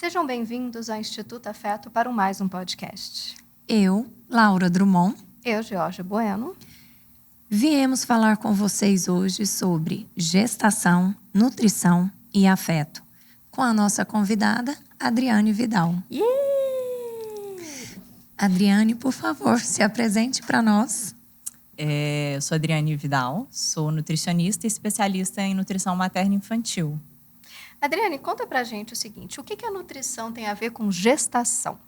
Sejam bem-vindos ao Instituto Afeto para mais um podcast. Eu, Laura Drummond. Eu, Georgia Bueno. Viemos falar com vocês hoje sobre gestação, nutrição e afeto, com a nossa convidada, Adriane Vidal. Adriane, por favor, se apresente para nós. Eu sou Adriane Vidal, sou nutricionista e especialista em nutrição materna e infantil. Adriane, conta pra gente o seguinte, o que a nutrição tem a ver com gestação?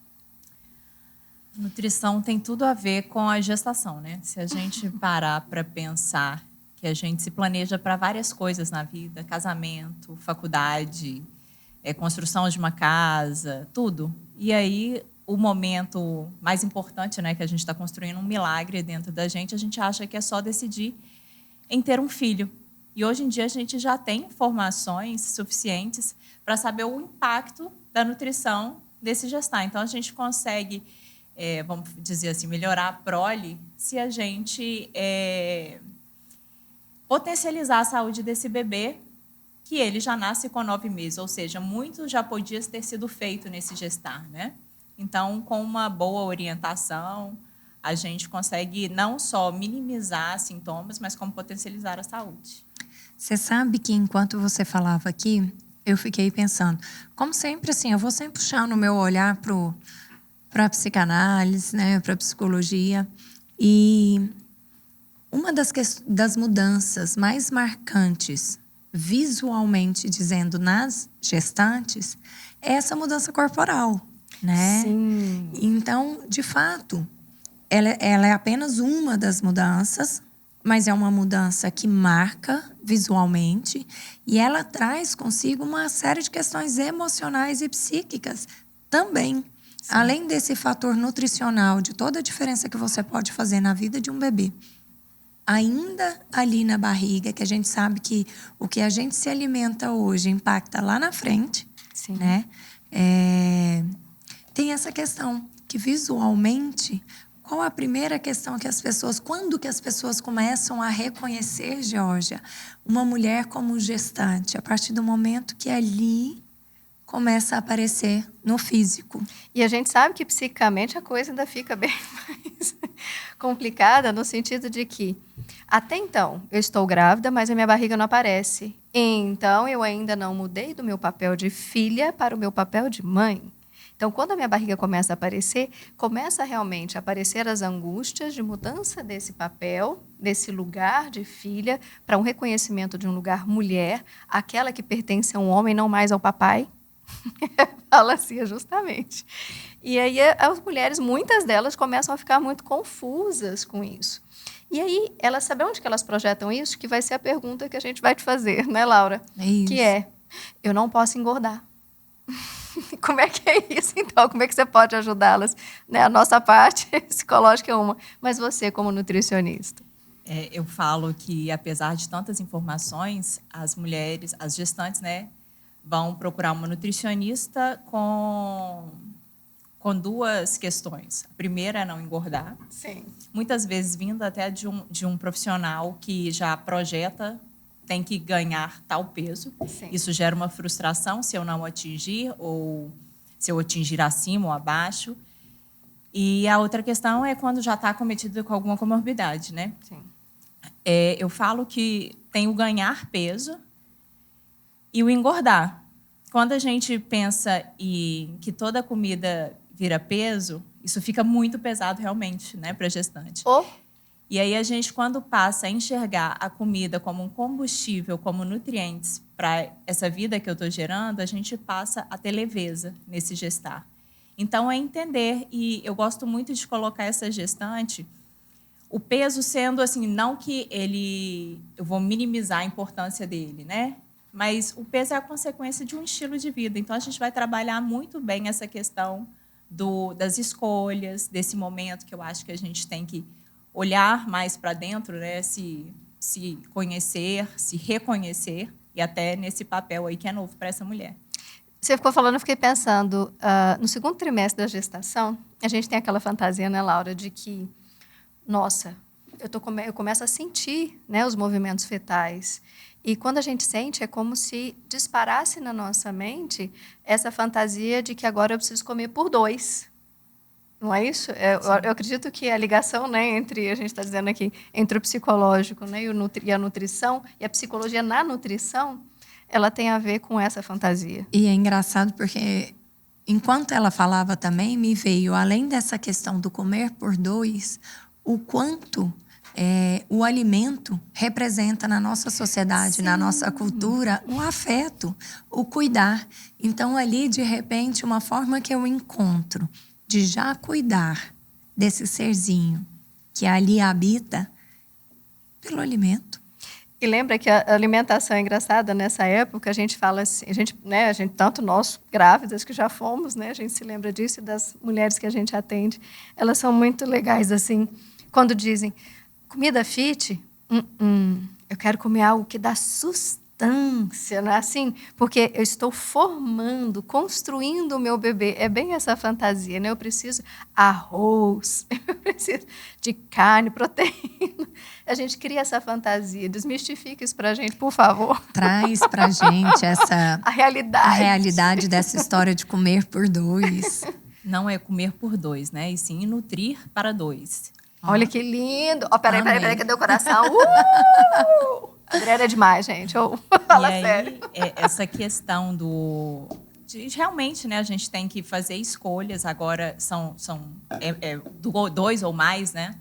Nutrição tem tudo a ver com a gestação, né? Se a gente parar para pensar que a gente se planeja para várias coisas na vida, casamento, faculdade, construção de uma casa, tudo. E aí, o momento mais importante, né, que a gente está construindo um milagre dentro da gente, a gente acha que é só decidir em ter um filho. E hoje em dia a gente já tem informações suficientes para saber o impacto da nutrição desse gestar. Então, a gente consegue, vamos dizer assim, melhorar a prole se a gente potencializar a saúde desse bebê, que ele já nasce com 9 meses. Ou seja, muito já podia ter sido feito nesse gestar, né? Então, com uma boa orientação, a gente consegue não só minimizar sintomas, mas como potencializar a saúde. Você sabe que enquanto você falava aqui, eu fiquei pensando, como sempre, assim, eu vou sempre puxar no meu olhar para a psicanálise, né, para a psicologia, e uma das mudanças mais marcantes, visualmente dizendo, nas gestantes, é essa mudança corporal, né? Sim. Então, de fato, ela é apenas uma das mudanças, mas é uma mudança que marca visualmente e ela traz consigo uma série de questões emocionais e psíquicas também. Sim. Além desse fator nutricional, de toda a diferença que você pode fazer na vida de um bebê. Ainda ali na barriga, que a gente sabe que o que a gente se alimenta hoje impacta lá na frente. Sim. Né? Tem essa questão que visualmente... Qual a primeira questão que quando que as pessoas começam a reconhecer, Georgia, uma mulher como gestante? A partir do momento que ali começa a aparecer no físico. E a gente sabe que psicicamente a coisa ainda fica bem mais complicada, no sentido de que, até então, eu estou grávida, mas a minha barriga não aparece. Então, eu ainda não mudei do meu papel de filha para o meu papel de mãe. Então, quando a minha barriga começa a aparecer, começa realmente a aparecer as angústias de mudança desse papel, desse lugar de filha, para um reconhecimento de um lugar mulher, aquela que pertence a um homem, não mais ao papai. Fala assim, justamente. E aí as mulheres, muitas delas, começam a ficar muito confusas com isso. E aí, elas sabem onde que elas projetam isso? Que vai ser a pergunta que a gente vai te fazer, né, Laura? É isso. Que é, eu não posso engordar. Como é que é isso, então? Como é que você pode ajudá-las? Né? A nossa parte psicológica é uma, mas você como nutricionista? Eu falo que, apesar de tantas informações, as mulheres, as gestantes, né, vão procurar uma nutricionista com duas questões. A primeira é não engordar. Sim. Muitas vezes vindo até de um profissional que já projeta tem que ganhar tal peso. Sim. Isso gera uma frustração se eu não atingir ou se eu atingir acima ou abaixo. E a outra questão é quando já está acometido com alguma comorbidade, né? Sim. Eu falo que tem o ganhar peso e o engordar. Quando a gente pensa que toda comida vira peso, isso fica muito pesado realmente, né, para a gestante. E aí a gente, quando passa a enxergar a comida como um combustível, como nutrientes para essa vida que eu estou gerando, a gente passa a ter leveza nesse gestar. Então, é entender, e eu gosto muito de colocar essa gestante, o peso sendo assim, não que eu vou minimizar a importância dele, né? Mas o peso é a consequência de um estilo de vida. Então, a gente vai trabalhar muito bem essa questão das escolhas, desse momento que eu acho que a gente tem que olhar mais para dentro, né? Se conhecer, se reconhecer, e até nesse papel aí que é novo para essa mulher. Você ficou falando, eu fiquei pensando, no segundo trimestre da gestação, a gente tem aquela fantasia, né, Laura, de que, nossa, eu começo a sentir, né, os movimentos fetais. E quando a gente sente, é como se disparasse na nossa mente essa fantasia de que agora eu preciso comer por 2. Não é isso? Eu acredito que a ligação, né, entre, a gente está dizendo aqui, entre o psicológico, né, e a nutrição, e a psicologia na nutrição, ela tem a ver com essa fantasia. E é engraçado porque, enquanto ela falava também, me veio, além dessa questão do comer por 2, o quanto o alimento representa na nossa sociedade, na nossa cultura, o afeto, o cuidar. Então, ali, de repente, uma forma que eu encontro de já cuidar desse serzinho que ali habita pelo alimento. E lembra que a alimentação é engraçada nessa época, a gente fala assim, a gente tanto nós grávidas que já fomos, né, a gente se lembra disso, e das mulheres que a gente atende, elas são muito legais assim, quando dizem comida fit, eu quero comer algo que dá sustância, né? Assim, porque eu estou formando, construindo o meu bebê. É bem essa fantasia, né? Eu preciso arroz, eu preciso de carne, proteína. A gente cria essa fantasia. Desmistifica isso para a gente, por favor. Traz para a gente a realidade dessa história de comer por 2. Não é comer por 2, né? E sim nutrir para 2. Olha que lindo. Oh, peraí, cadê o coração? Adriana é demais, gente. Fala sério. Essa questão de realmente, né, a gente tem que fazer escolhas. Agora são 2 ou mais, né?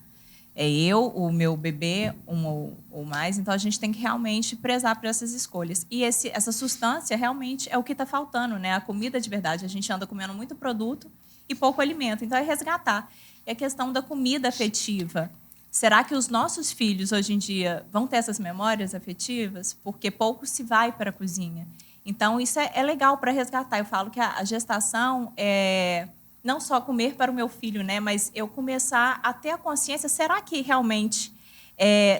É eu, o meu bebê, ou mais. Então, a gente tem que realmente prezar por essas escolhas. E essa sustância realmente é o que está faltando, né? A comida de verdade. A gente anda comendo muito produto e pouco alimento. Então, é resgatar. É a questão da comida afetiva. Será que os nossos filhos, hoje em dia, vão ter essas memórias afetivas? Porque pouco se vai para a cozinha. Então, isso é legal para resgatar. Eu falo que a gestação é não só comer para o meu filho, né? Mas eu começar a ter a consciência, será que realmente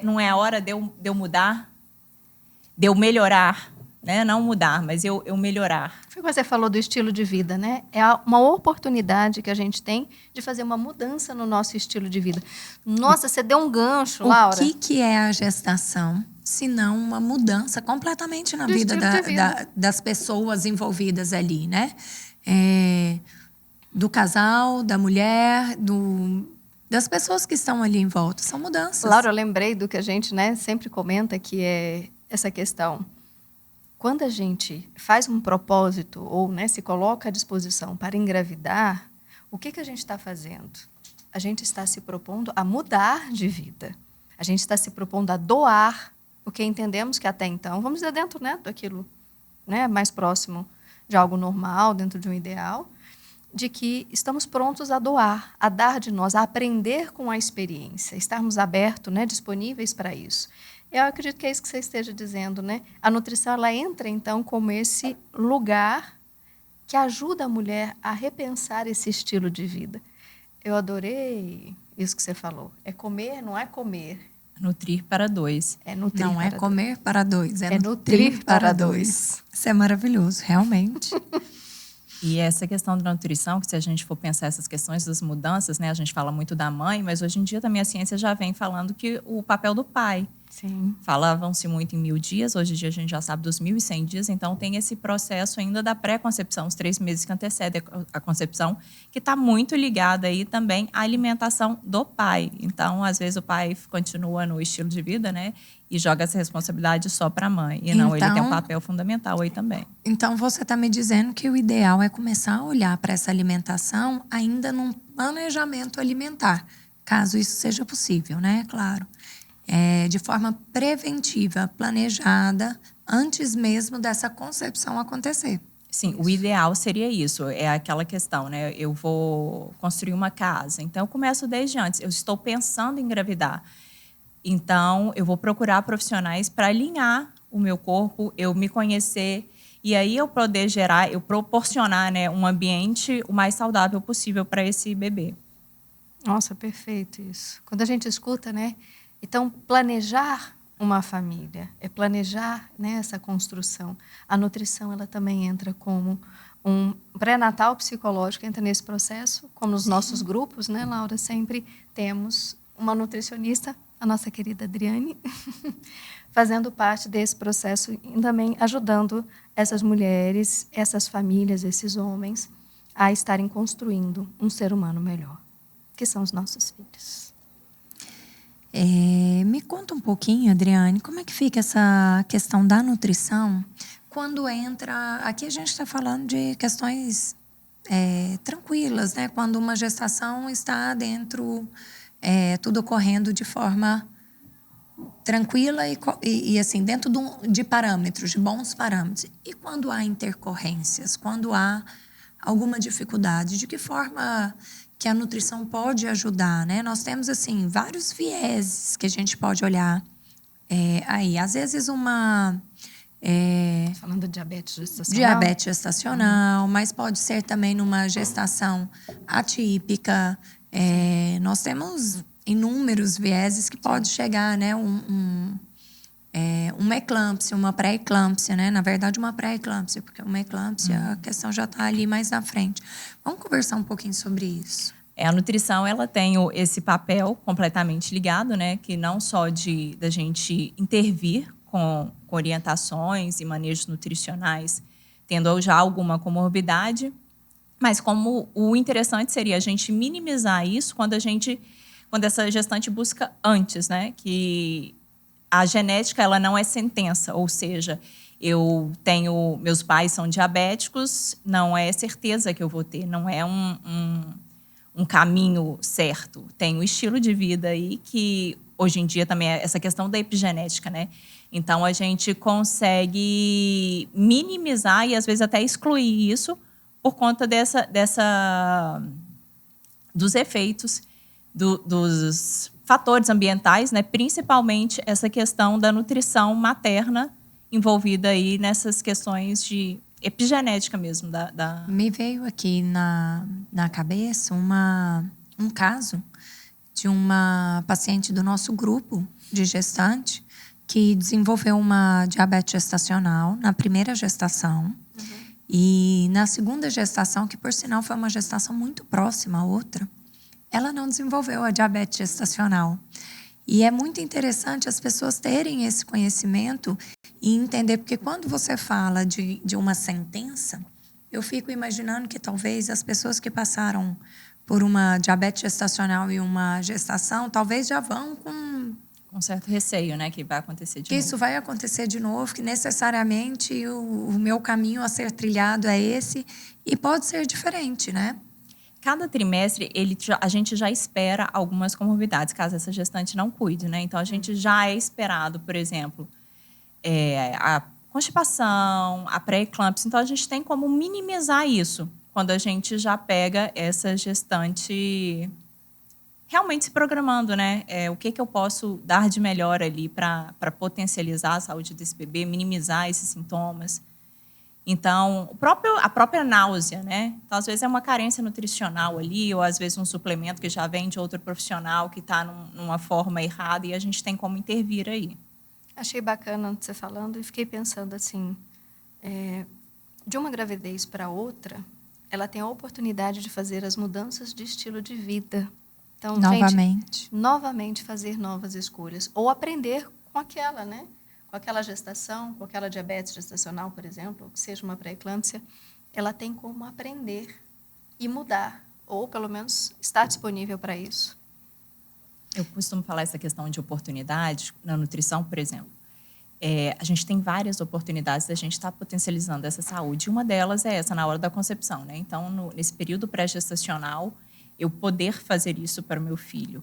não é a hora de eu mudar? De eu melhorar? Né? Não mudar, mas eu melhorar. Foi o que você falou do estilo de vida, né? É uma oportunidade que a gente tem de fazer uma mudança no nosso estilo de vida. Nossa, você deu um gancho, Laura. O que é a gestação, se não uma mudança completamente na vida das pessoas envolvidas ali, né? Do casal, da mulher, das pessoas que estão ali em volta. São mudanças. Laura, eu lembrei do que a gente, né, sempre comenta, que é essa questão. Quando a gente faz um propósito ou, né, se coloca à disposição para engravidar, o que a gente está fazendo? A gente está se propondo a mudar de vida. A gente está se propondo a doar, porque entendemos que até então, vamos dizer, dentro, né, daquilo, né, mais próximo de algo normal, dentro de um ideal, de que estamos prontos a doar, a dar de nós, a aprender com a experiência, estarmos abertos, né, disponíveis para isso. Eu acredito que é isso que você esteja dizendo, né? A nutrição, ela entra, então, como esse lugar que ajuda a mulher a repensar esse estilo de vida. Eu adorei isso que você falou. É comer, não é comer. Nutrir para 2. É nutrir não para é comer dois. Para 2, é nutrir para 2. Isso é maravilhoso, realmente. E essa questão da nutrição, que se a gente for pensar essas questões das mudanças, né, a gente fala muito da mãe, mas hoje em dia também a ciência já vem falando que o papel do pai. Sim. Falavam-se muito em 1000 dias, hoje em dia a gente já sabe dos 1100 dias, então tem esse processo ainda da pré-concepção, os 3 meses que antecedem a concepção, que está muito ligado aí também à alimentação do pai. Então, às vezes o pai continua no estilo de vida, né, e joga essa responsabilidade só para a mãe. E não, ele tem um papel fundamental aí também. Então, você está me dizendo que o ideal é começar a olhar para essa alimentação ainda num planejamento alimentar, caso isso seja possível, né? Claro. De forma preventiva, planejada, antes mesmo dessa concepção acontecer. Sim, isso. O ideal seria isso. É aquela questão, né? Eu vou construir uma casa. Então, eu começo desde antes. Eu estou pensando em engravidar. Então, eu vou procurar profissionais para alinhar o meu corpo, eu me conhecer e aí eu poder eu proporcionar, né, um ambiente o mais saudável possível para esse bebê. Nossa, perfeito isso. Quando a gente escuta, né? Então, planejar uma família é planejar, né, essa construção. A nutrição, ela também entra como um pré-natal psicológico, entra nesse processo, como nos nossos grupos, né, Laura? Sempre temos uma nutricionista a nossa querida Adriane, fazendo parte desse processo e também ajudando essas mulheres, essas famílias, esses homens a estarem construindo um ser humano melhor, que são os nossos filhos. Me conta um pouquinho, Adriane, como é que fica essa questão da nutrição quando entra... Aqui a gente está falando de questões tranquilas, né? Quando uma gestação está dentro, tudo ocorrendo de forma tranquila e assim, dentro de parâmetros, de bons parâmetros. E quando há intercorrências, quando há alguma dificuldade, de que forma que a nutrição pode ajudar, né? Nós temos, assim, vários vieses que a gente pode olhar aí. Às vezes, Falando de diabetes gestacional? Diabetes gestacional, mas pode ser também numa gestação atípica. Nós temos inúmeros vieses que pode chegar, né? Uma eclâmpsia, uma pré-eclâmpsia, né? Na verdade, uma pré-eclâmpsia, porque uma eclâmpsia, a questão já está ali mais na frente. Vamos conversar um pouquinho sobre isso. A nutrição, ela tem esse papel completamente ligado, né? Que não só da gente intervir com orientações e manejos nutricionais, tendo já alguma comorbidade, mas como o interessante seria a gente minimizar isso quando essa gestante busca antes, né? Que a genética, ela não é sentença, ou seja, meus pais são diabéticos, não é certeza que eu vou ter, não é um caminho certo. Tem um estilo de vida aí que, hoje em dia, também é essa questão da epigenética, né? Então, a gente consegue minimizar e, às vezes, até excluir isso por conta dos efeitos dos fatores ambientais, né? Principalmente essa questão da nutrição materna envolvida aí nessas questões de epigenética mesmo. Me veio aqui na cabeça um caso de uma paciente do nosso grupo de gestante que desenvolveu uma diabetes gestacional na primeira gestação. E na segunda gestação, que por sinal foi uma gestação muito próxima à outra, ela não desenvolveu a diabetes gestacional. E é muito interessante as pessoas terem esse conhecimento e entender, porque quando você fala de uma sentença, eu fico imaginando que talvez as pessoas que passaram por uma diabetes gestacional e uma gestação, talvez já vão com certo receio, né, que vai acontecer de novo. Isso vai acontecer de novo, que necessariamente o meu caminho a ser trilhado é esse, e pode ser diferente, né? Cada trimestre, a gente já espera algumas comorbidades, caso essa gestante não cuide, né? Então, a gente já é esperado, por exemplo, a constipação, a pré-eclâmpsia. Então, a gente tem como minimizar isso quando a gente já pega essa gestante realmente se programando, né? O que eu posso dar de melhor ali para potencializar a saúde desse bebê, minimizar esses sintomas. Então, a própria náusea, né? Então, às vezes é uma carência nutricional ali, ou às vezes um suplemento que já vem de outro profissional que está numa forma errada e a gente tem como intervir aí. Achei bacana você falando e fiquei pensando assim, de uma gravidez para outra, ela tem a oportunidade de fazer as mudanças de estilo de vida. Então, novamente fazer novas escolhas. Ou aprender com aquela, né? Com aquela gestação, com aquela diabetes gestacional, por exemplo, que seja uma pré-eclâmpsia, ela tem como aprender e mudar. Ou, pelo menos, estar disponível para isso. Eu costumo falar essa questão de oportunidade na nutrição, por exemplo. A gente tem várias oportunidades da gente estar potencializando essa saúde. Uma delas é essa, na hora da concepção, né? Então, nesse período pré-gestacional, eu poder fazer isso para o meu filho.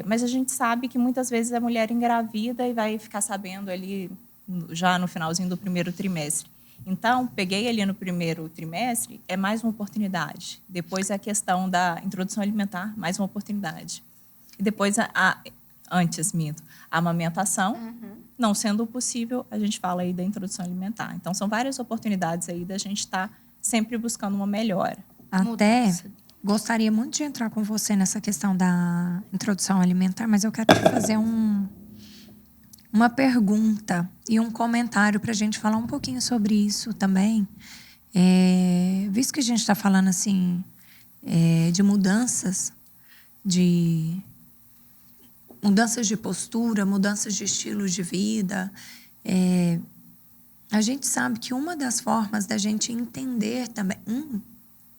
Mas a gente sabe que muitas vezes a mulher engravida e vai ficar sabendo ali já no finalzinho do primeiro trimestre. Então, peguei ali no primeiro trimestre, é mais uma oportunidade. Depois a questão da introdução alimentar, mais uma oportunidade. E depois, a amamentação, não sendo possível, a gente fala aí da introdução alimentar. Então, são várias oportunidades aí da gente estar sempre buscando uma melhora. Até gostaria muito de entrar com você nessa questão da introdução alimentar, mas eu quero te fazer uma pergunta e um comentário para a gente falar um pouquinho sobre isso também. Visto que a gente está falando assim de mudanças mudanças de postura, mudanças de estilo de vida. A gente sabe que uma das formas da gente entender também...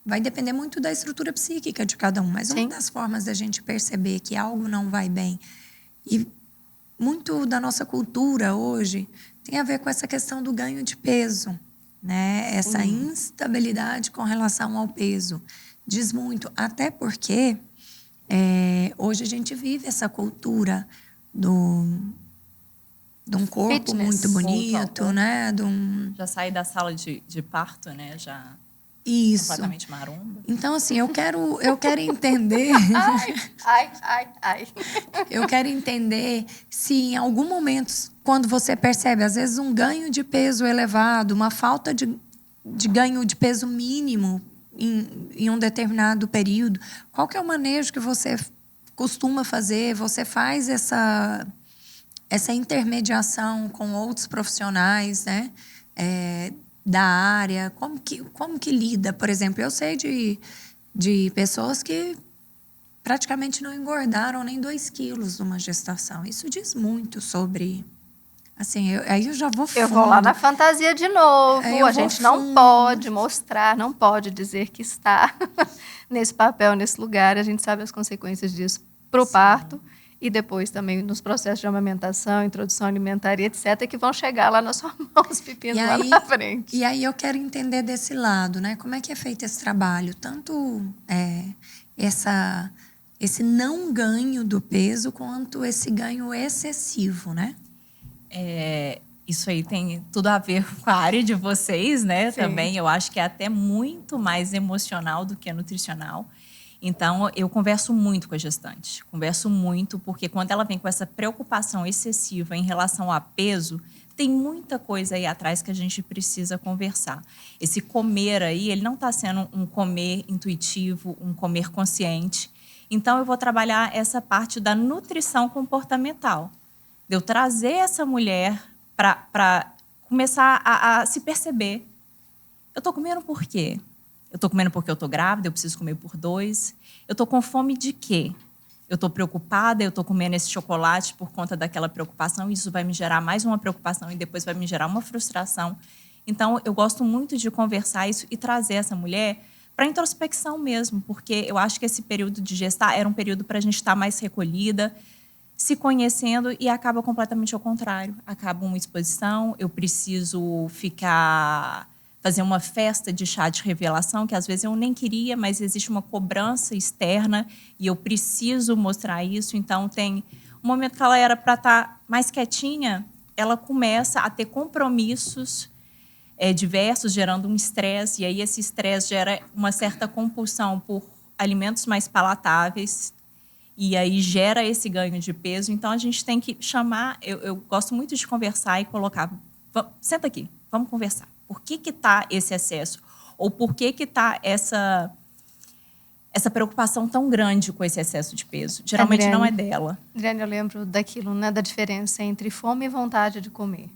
vai depender muito da estrutura psíquica de cada um, mas Sim. uma das formas da gente perceber que algo não vai bem, e muito da nossa cultura hoje tem a ver com essa questão do ganho de peso, né? Essa instabilidade com relação ao peso. Diz muito, até porque hoje a gente vive essa cultura de um corpo Fitness. muito bonito, né? Já saí da sala de parto, né? Já Isso. completamente maromba. Então, assim, eu quero entender... Ai. Eu quero entender se em algum momento, quando você percebe, às vezes, um ganho de peso elevado, uma falta de ganho de peso mínimo em um determinado período, qual que é o manejo que você costuma fazer? Você faz essa intermediação com outros profissionais, né? Da área? Como que lida? Por exemplo, eu sei de pessoas que praticamente não engordaram nem 2 quilos numa gestação. Isso diz muito sobre... Assim, aí eu já vou fundo. Eu vou lá na fantasia de novo. Eu A vou gente não fundo. pode mostrar, não pode dizer que está nesse papel, nesse lugar. A gente sabe as consequências disso para o parto e depois também nos processos de amamentação, introdução alimentar e etc., que vão chegar lá na sua mão, os pepinos lá na frente. E aí eu quero entender desse lado, né? Como é que é feito esse trabalho? Tanto esse não ganho do peso quanto esse ganho excessivo, né? Isso aí tem tudo a ver com a área de vocês, né? Sim. Também eu acho que é até muito mais emocional do que nutricional. Então, eu converso muito com a gestante. Converso muito, porque quando ela vem com essa preocupação excessiva em relação a peso, tem muita coisa aí atrás que a gente precisa conversar. Esse comer aí, ele não está sendo um comer intuitivo, um comer consciente. Então, eu vou trabalhar essa parte da nutrição comportamental. De eu trazer essa mulher para começar a se perceber. Eu estou comendo por quê? Eu estou comendo porque eu estou grávida, eu preciso comer por 2. Eu estou com fome de quê? Eu estou preocupada, eu estou comendo esse chocolate por conta daquela preocupação, e isso vai me gerar mais uma preocupação e depois vai me gerar uma frustração. Então, eu gosto muito de conversar isso e trazer essa mulher para introspecção mesmo, porque eu acho que esse período de gestar era um período para a gente estar mais recolhida, se conhecendo, e acaba completamente ao contrário. Acaba uma exposição, eu preciso fazer uma festa de chá de revelação, que às vezes eu nem queria, mas existe uma cobrança externa e eu preciso mostrar isso. Então, tem um momento que ela era para estar mais quietinha, ela começa a ter compromissos diversos, gerando um estresse, e aí esse estresse gera uma certa compulsão por alimentos mais palatáveis, e aí gera esse ganho de peso. Então, a gente tem que chamar... Eu gosto muito de conversar e colocar... Senta aqui, vamos conversar. Por que está esse excesso? Ou por que está essa preocupação tão grande com esse excesso de peso? Geralmente Adriane, não é dela. Adriane, eu lembro daquilo, né, da diferença entre fome e vontade de comer.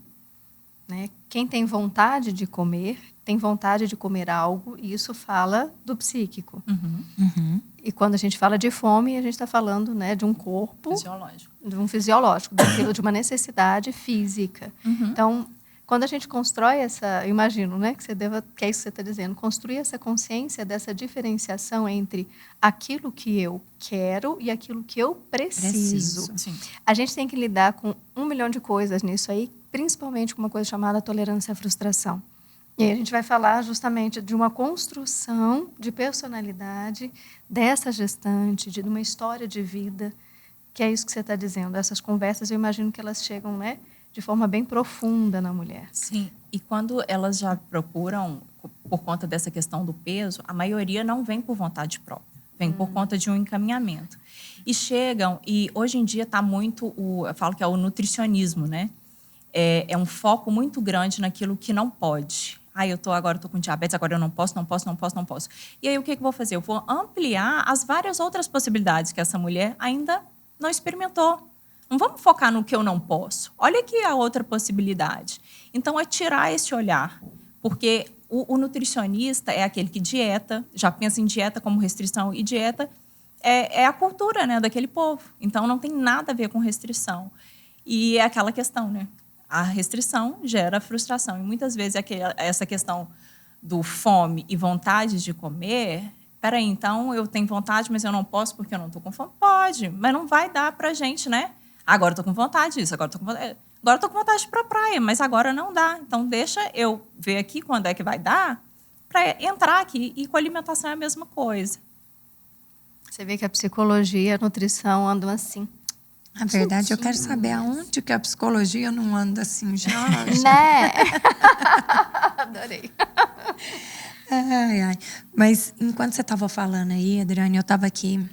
Né? Quem tem vontade de comer, tem vontade de comer algo, e isso fala do psíquico. E quando a gente fala de fome, a gente está falando, né, de um corpo... Fisiológico. De um fisiológico, daquilo de uma necessidade física. Então, quando a gente constrói essa... Eu imagino, né, que é isso que você está dizendo. Construir essa consciência dessa diferenciação entre aquilo que eu quero e aquilo que eu preciso. Sim. A gente tem que lidar com 1 milhão de coisas nisso aí, principalmente com uma coisa chamada tolerância à frustração. E aí a gente vai falar justamente de uma construção de personalidade dessa gestante, de uma história de vida, que é isso que você está dizendo. Essas conversas, eu imagino que elas chegam, né, de forma bem profunda na mulher. Sim, e quando elas já procuram, por conta dessa questão do peso, a maioria não vem por vontade própria, vem por conta de um encaminhamento. E chegam, e hoje em dia está muito, eu falo que é o nutricionismo, né? É um foco muito grande naquilo que não pode. Agora eu tô com diabetes, agora eu não posso. E aí, o que eu vou fazer? Eu vou ampliar as várias outras possibilidades que essa mulher ainda não experimentou. Não vamos focar no que eu não posso. Olha aqui a outra possibilidade. Então, é tirar esse olhar. Porque o nutricionista é aquele que dieta, já pensa em dieta como restrição, e dieta é a cultura, né, daquele povo. Então, não tem nada a ver com restrição. E é aquela questão, né? A restrição gera frustração. E muitas vezes essa questão do fome e vontade de comer... Peraí, então eu tenho vontade, mas eu não posso porque eu não estou com fome? Pode, mas não vai dar pra gente, né? Agora eu estou com vontade disso, agora eu estou com vontade de ir pra praia, mas agora não dá. Então, deixa eu ver aqui quando é que vai dar para entrar aqui. E com a alimentação é a mesma coisa. Você vê que a psicologia e a nutrição andam assim. Na verdade, eu quero saber aonde que a psicologia não anda assim já. Né? Adorei. Ai, ai. Mas enquanto você estava falando aí, Adriane, eu estava aqui,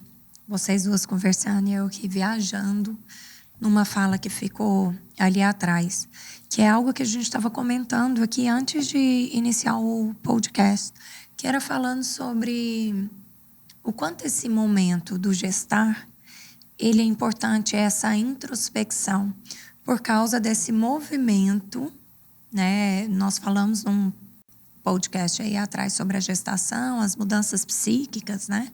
vocês duas conversando e eu aqui viajando numa fala que ficou ali atrás, que é algo que a gente estava comentando aqui antes de iniciar o podcast, que era falando sobre o quanto esse momento do gestar, ele é importante, essa introspecção, por causa desse movimento, né? Nós falamos num podcast aí atrás sobre a gestação, as mudanças psíquicas, né?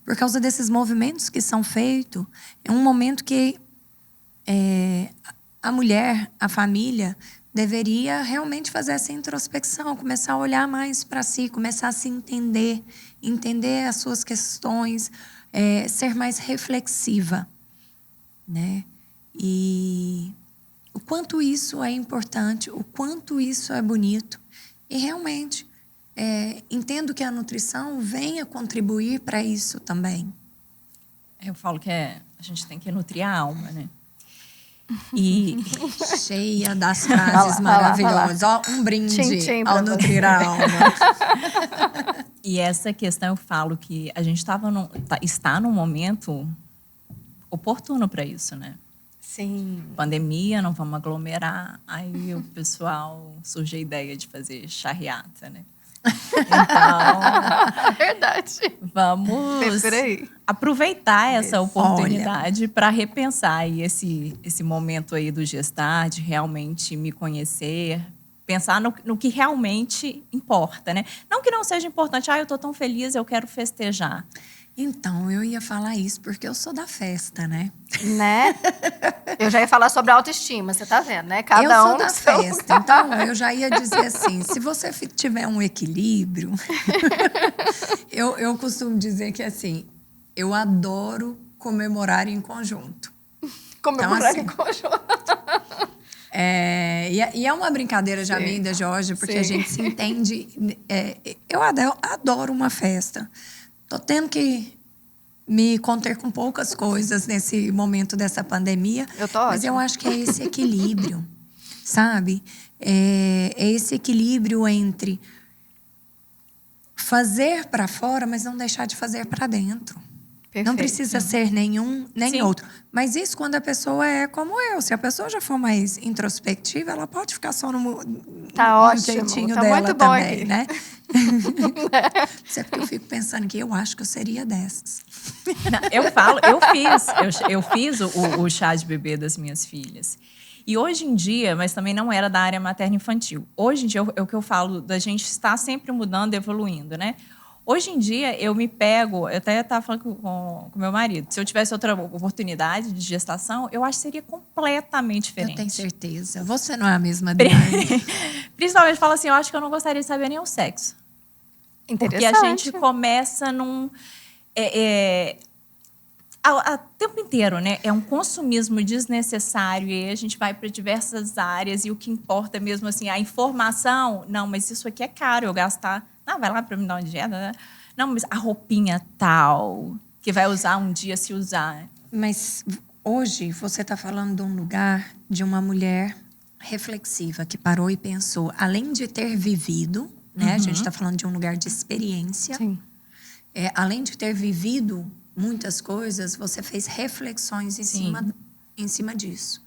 Por causa desses movimentos que são feitos, é um momento que a mulher, a família, deveria realmente fazer essa introspecção, começar a olhar mais para si, começar a se entender as suas questões, ser mais reflexiva, né? E o quanto isso é importante, o quanto isso é bonito. E realmente, entendo que a nutrição venha contribuir para isso também. Eu falo que a gente tem que nutrir a alma, né? E cheia das frases maravilhosas. Ó, um brinde tchim, ao nutrir a alma. E essa questão eu falo que a gente está num momento oportuno para isso, né? Sim. Pandemia, não vamos aglomerar. Aí o pessoal surge a ideia de fazer charreata, né? Então, Verdade. vamos aproveitar essa oportunidade para repensar aí esse momento aí do gestar, de realmente me conhecer, pensar no que realmente importa, né? Não que não seja importante, eu estou tão feliz, eu quero festejar. Então, eu ia falar isso porque eu sou da festa, né? Né? Eu já ia falar sobre autoestima, você tá vendo, né? Cada eu sou um da festa, então eu já ia dizer assim, se você tiver um equilíbrio, eu costumo dizer que assim, eu adoro comemorar em conjunto. Comemorar então, assim, em conjunto. E é uma brincadeira já minha e da Jorge, porque a gente se entende. Eu adoro uma festa. Tô tendo que me conter com poucas coisas nesse momento dessa pandemia. Mas eu acho que é esse equilíbrio, sabe? É esse equilíbrio entre fazer para fora, mas não deixar de fazer para dentro. Perfeito. Não precisa ser nenhum nem Sim. outro. Mas isso quando a pessoa é como eu. Se a pessoa já for mais introspectiva, ela pode ficar só no jeitinho dela muito bom também, aqui. né? Isso é porque eu fico pensando que eu acho que eu seria dessas. Eu fiz o chá de bebê das minhas filhas. E hoje em dia, mas também não era da área materno-infantil. Hoje em dia, é o que eu falo, da gente estar sempre mudando, evoluindo, né? Hoje em dia, eu me pego... Eu até estava falando com meu marido. Se eu tivesse outra oportunidade de gestação, eu acho que seria completamente diferente. Eu tenho certeza. Você não é a mesma Adriane. Principalmente, falo assim, eu acho que eu não gostaria de saber nem o sexo. Porque a gente começa num... O tempo inteiro, né? É um consumismo desnecessário e aí a gente vai para diversas áreas e o que importa mesmo, assim, a informação. Não, mas isso aqui é caro, eu gastar... Não, vai lá para me dar uma dieta, né? Não, mas a roupinha tal, que vai usar um dia se usar. Mas hoje você está falando de um lugar de uma mulher reflexiva que parou e pensou, além de ter vivido, né? A gente está falando de um lugar de experiência. Sim. Além de ter vivido muitas coisas, você fez reflexões em cima disso.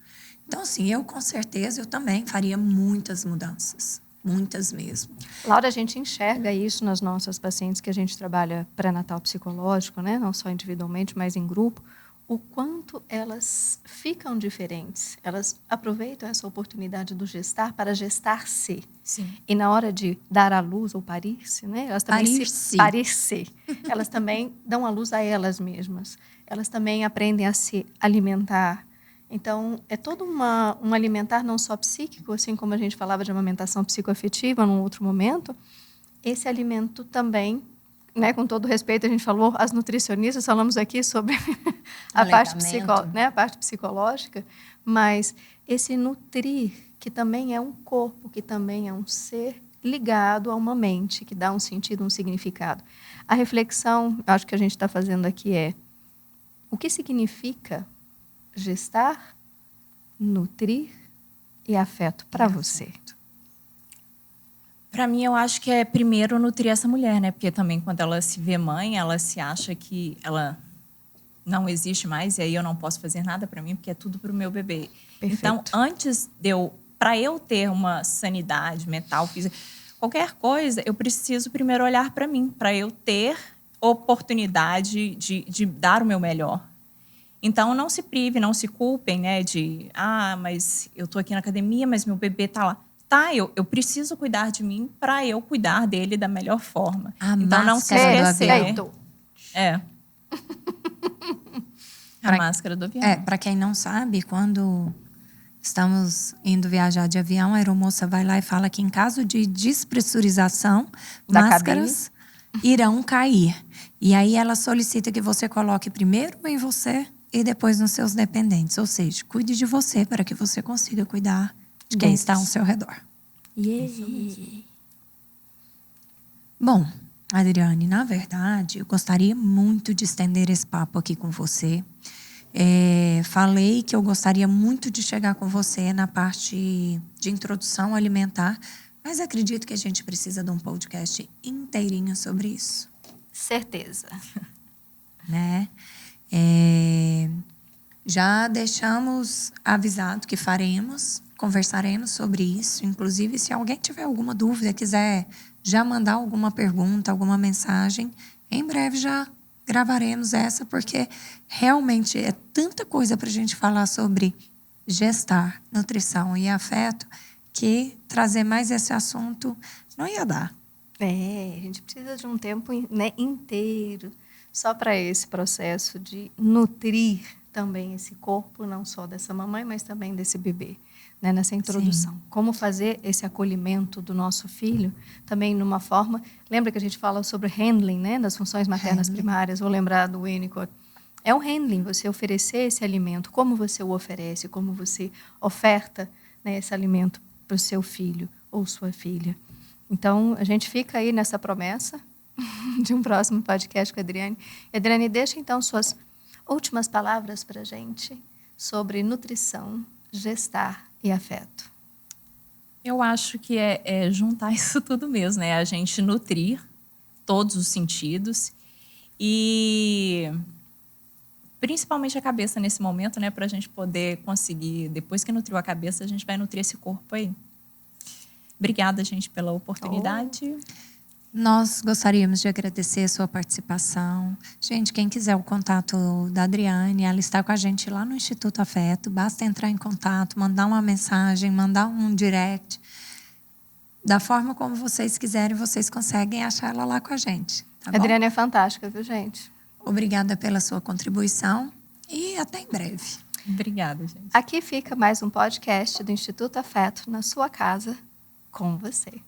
Então, assim, eu com certeza, eu também faria muitas mudanças. Muitas mesmo. Laura, a gente enxerga isso nas nossas pacientes que a gente trabalha pré-natal psicológico, né? Não só individualmente, mas em grupo. o quanto elas ficam diferentes. Elas aproveitam essa oportunidade do gestar para gestar-se. Sim. E na hora de dar à luz ou parir-se, né? Elas também parir-se. Elas também dão à luz a elas mesmas. Elas também aprendem a se alimentar. Então, é todo um alimentar não só psíquico, assim como a gente falava de amamentação psicoafetiva num outro momento, esse alimento também, né, com todo respeito, a gente falou, as nutricionistas, falamos aqui sobre a parte psicológica, mas esse nutrir, que também é um corpo, que também é um ser ligado a uma mente, que dá um sentido, um significado. A reflexão, acho que a gente está fazendo aqui é, o que significa gestar, nutrir e afeto para você? Para mim, eu acho que é primeiro nutrir essa mulher, né? Porque também quando ela se vê mãe, ela se acha que ela não existe mais e aí eu não posso fazer nada para mim porque é tudo para o meu bebê. Perfeito. Então, antes para eu ter uma sanidade mental, física, qualquer coisa, eu preciso primeiro olhar para mim, para eu ter oportunidade de dar o meu melhor. Então, não se prive, não se culpem, né? Mas eu tô aqui na academia, mas meu bebê tá lá. Tá, eu preciso cuidar de mim para eu cuidar dele da melhor forma. Então, não se esquecer. É. A máscara do avião. Para quem não sabe, quando estamos indo viajar de avião, a aeromoça vai lá e fala que em caso de despressurização, máscaras irão cair. E aí ela solicita que você coloque primeiro em você e depois nos seus dependentes. Ou seja, cuide de você para que você consiga cuidar de quem está ao seu redor. Bom, Adriane, na verdade, eu gostaria muito de estender esse papo aqui com você. Falei que eu gostaria muito de chegar com você na parte de introdução alimentar, mas acredito que a gente precisa de um podcast inteirinho sobre isso. Certeza. Né? Já deixamos avisado que conversaremos sobre isso. Inclusive, se alguém tiver alguma dúvida, quiser já mandar alguma pergunta, alguma mensagem, em breve já gravaremos essa, porque realmente é tanta coisa para a gente falar sobre gestar, nutrição e afeto, que trazer mais esse assunto não ia dar. A gente precisa de um tempo, né, inteiro só para esse processo de nutrir também esse corpo, não só dessa mamãe, mas também desse bebê, né, nessa introdução. Sim. Como fazer esse acolhimento do nosso filho também numa forma... Lembra que a gente fala sobre handling, né, das funções maternas primárias? Vou lembrar do Winnicott. É um handling, você oferecer esse alimento, como você o oferece, como você oferta, né, esse alimento para o seu filho ou sua filha. Então, a gente fica aí nessa promessa de um próximo podcast com a Adriane. Adriane, deixa então suas últimas palavras para a gente sobre nutrição, gestar e afeto. Eu acho que é juntar isso tudo mesmo, né? A gente nutrir todos os sentidos e principalmente a cabeça nesse momento, né? Para a gente poder conseguir, depois que nutriu a cabeça, a gente vai nutrir esse corpo aí. Obrigada, gente, pela oportunidade. Nós gostaríamos de agradecer a sua participação. Gente, quem quiser o contato da Adriane, ela está com a gente lá no Instituto Afeto. Basta entrar em contato, mandar uma mensagem, mandar um direct. Da forma como vocês quiserem, vocês conseguem achar ela lá com a gente. Tá bom? A Adriane é fantástica, viu, gente? Obrigada pela sua contribuição e até em breve. Obrigada, gente. Aqui fica mais um podcast do Instituto Afeto na sua casa, com você.